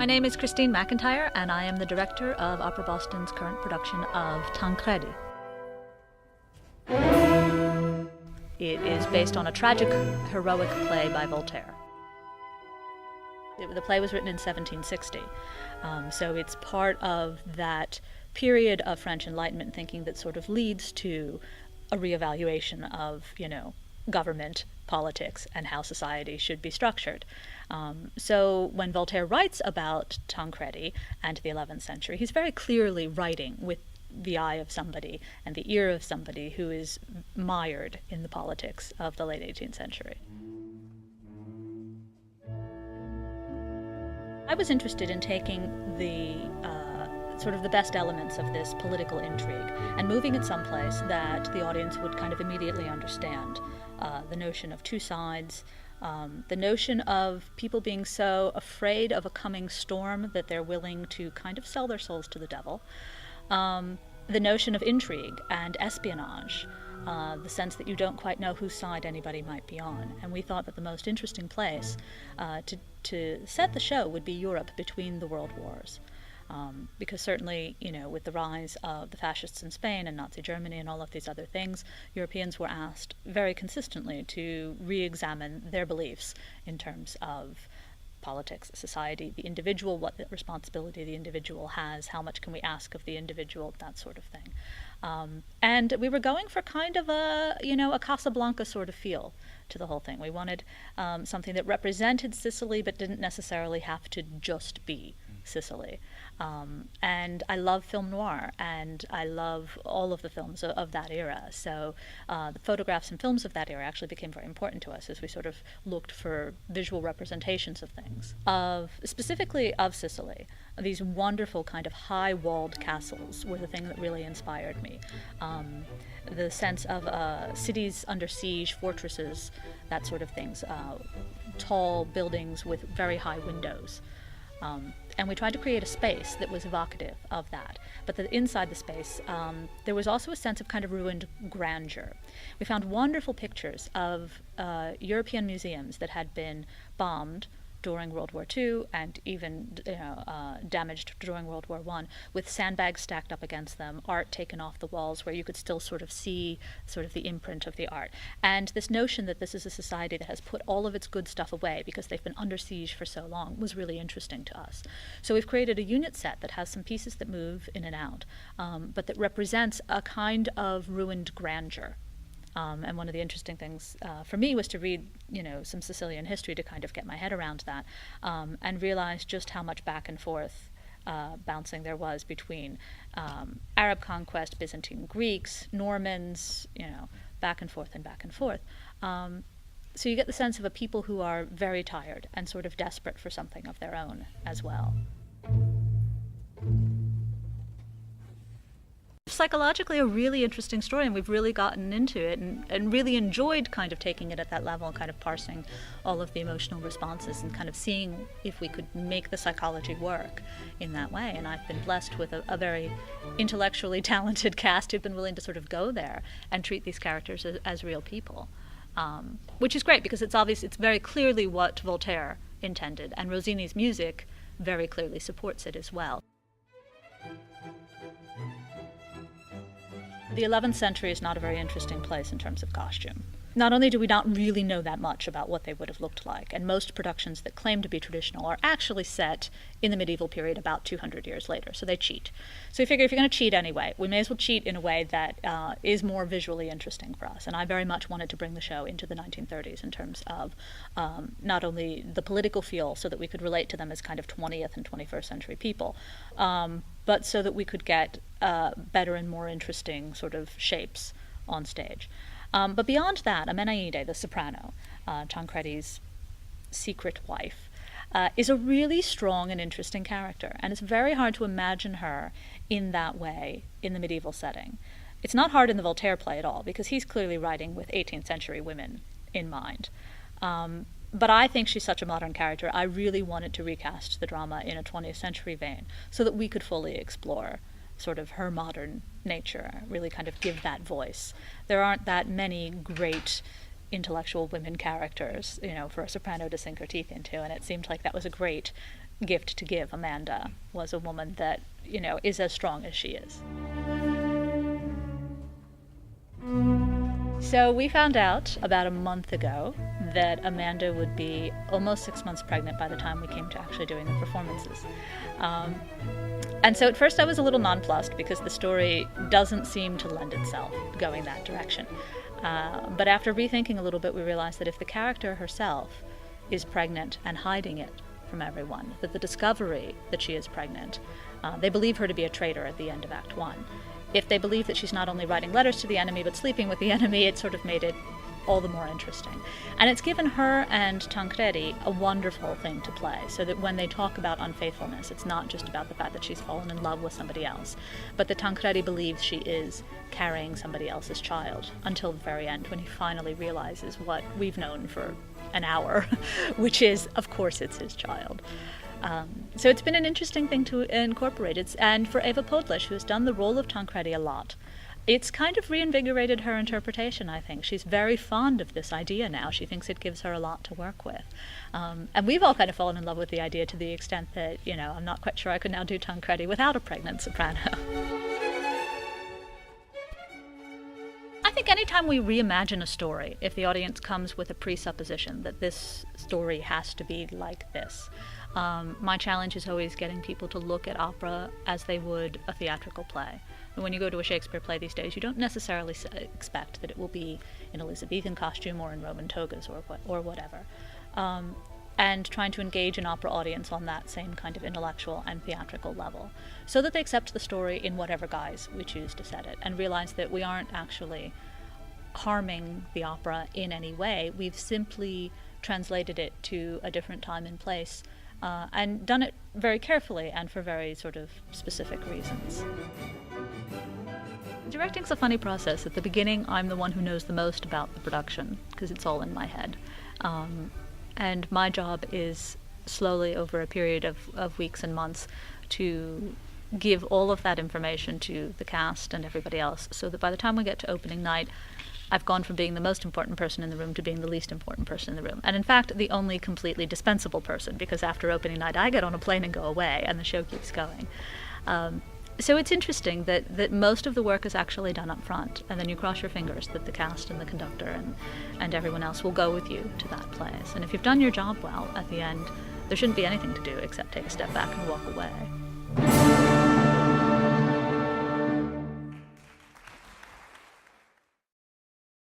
My name is Kristine McIntyre, and I am the director of Opera Boston's current production of Tancredi. It is based on a tragic, heroic play by Voltaire. The play was written in 1760, so it's part of that period of French Enlightenment thinking that sort of leads to a reevaluation of, government, politics, and how society should be structured. So when Voltaire writes about Tancredi and the 11th century, he's very clearly writing with the eye of somebody and the ear of somebody who is mired in the politics of the late 18th century. I was interested in taking the sort of the best elements of this political intrigue and moving it someplace that the audience would kind of immediately understand. The notion of two sides, the notion of people being so afraid of a coming storm that they're willing to kind of sell their souls to the devil, the notion of intrigue and espionage, the sense that you don't quite know whose side anybody might be on. And we thought that the most interesting place to set the show would be Europe between the world wars. Because certainly, with the rise of the fascists in Spain and Nazi Germany and all of these other things, Europeans were asked very consistently to re-examine their beliefs in terms of politics, society, the individual, what the responsibility the individual has, how much can we ask of the individual, that sort of thing. And we were going for kind of a Casablanca sort of feel to the whole thing. We wanted something that represented Sicily but didn't necessarily have to just be Sicily. And I love film noir, and I love all of the films of that era. So the photographs and films of that era actually became very important to us as we sort of looked for visual representations of things, specifically of Sicily. These wonderful kind of high-walled castles were the thing that really inspired me. The sense of cities under siege, fortresses, that sort of things, tall buildings with very high windows. And we tried to create a space that was evocative of that. But inside the space, there was also a sense of kind of ruined grandeur. We found wonderful pictures of European museums that had been bombed during World War II and even damaged during World War I, with sandbags stacked up against them, art taken off the walls where you could still sort of see sort of the imprint of the art. And this notion that this is a society that has put all of its good stuff away because they've been under siege for so long was really interesting to us. So we've created a unit set that has some pieces that move in and out, but that represents a kind of ruined grandeur. And one of the interesting things for me was to read, some Sicilian history to kind of get my head around that, and realize just how much back and forth bouncing there was between Arab conquest, Byzantine Greeks, Normans, back and forth and back and forth. So you get the sense of a people who are very tired and sort of desperate for something of their own as well. Psychologically a really interesting story, and we've really gotten into it and really enjoyed kind of taking it at that level and kind of parsing all of the emotional responses and kind of seeing if we could make the psychology work in that way. And I've been blessed with a very intellectually talented cast who've been willing to sort of go there and treat these characters as real people, which is great because it's very clearly what Voltaire intended, and Rossini's music very clearly supports it as well. The 11th century is not a very interesting place in terms of costume. Not only do we not really know that much about what they would have looked like, and most productions that claim to be traditional are actually set in the medieval period about 200 years later, so they cheat. So we figure if you're going to cheat anyway, we may as well cheat in a way that is more visually interesting for us. And I very much wanted to bring the show into the 1930s in terms of not only the political feel so that we could relate to them as kind of 20th and 21st century people, but so that we could get better and more interesting sort of shapes on stage. But beyond that, Amenaide, the soprano, Tancredi's secret wife, is a really strong and interesting character, and it's very hard to imagine her in that way in the medieval setting. It's not hard in the Voltaire play at all, because he's clearly writing with 18th century women in mind. But I think she's such a modern character, I really wanted to recast the drama in a 20th century vein so that we could fully explore sort of her modern nature, really kind of give that voice. There aren't that many great intellectual women characters, for a soprano to sink her teeth into, and it seemed like that was a great gift to give Amanda was a woman that, is as strong as she is. So we found out about a month ago that Amanda would be almost 6 months pregnant by the time we came to actually doing the performances. And so at first I was a little nonplussed because the story doesn't seem to lend itself going that direction. But after rethinking a little bit, we realized that if the character herself is pregnant and hiding it from everyone, that the discovery that she is pregnant, they believe her to be a traitor at the end of Act 1. If they believe that she's not only writing letters to the enemy but sleeping with the enemy, it sort of made it all the more interesting. And it's given her and Tancredi a wonderful thing to play, so that when they talk about unfaithfulness, it's not just about the fact that she's fallen in love with somebody else, but that Tancredi believes she is carrying somebody else's child until the very end, when he finally realizes what we've known for an hour, which is, of course, it's his child. So it's been an interesting thing to incorporate. And for Ewa Podleś, who has done the role of Tancredi a lot, it's kind of reinvigorated her interpretation, I think. She's very fond of this idea now. She thinks it gives her a lot to work with. And we've all kind of fallen in love with the idea to the extent that, I'm not quite sure I could now do Tancredi without a pregnant soprano. I think anytime we reimagine a story, if the audience comes with a presupposition that this story has to be like this, my challenge is always getting people to look at opera as they would a theatrical play. When you go to a Shakespeare play these days, you don't necessarily expect that it will be in Elizabethan costume or in Roman togas or whatever. And trying to engage an opera audience on that same kind of intellectual and theatrical level, so that they accept the story in whatever guise we choose to set it, and realize that we aren't actually harming the opera in any way. We've simply translated it to a different time and place, and done it very carefully and for very sort of specific reasons. Directing's a funny process. At the beginning, I'm the one who knows the most about the production, because it's all in my head. And my job is slowly, over a period of weeks and months, to give all of that information to the cast and everybody else, so that by the time we get to opening night, I've gone from being the most important person in the room to being the least important person in the room. And in fact, the only completely dispensable person, because after opening night, I get on a plane and go away, and the show keeps going. So it's interesting that most of the work is actually done up front, and then you cross your fingers that the cast and the conductor and everyone else will go with you to that place. And if you've done your job well, at the end, there shouldn't be anything to do except take a step back and walk away.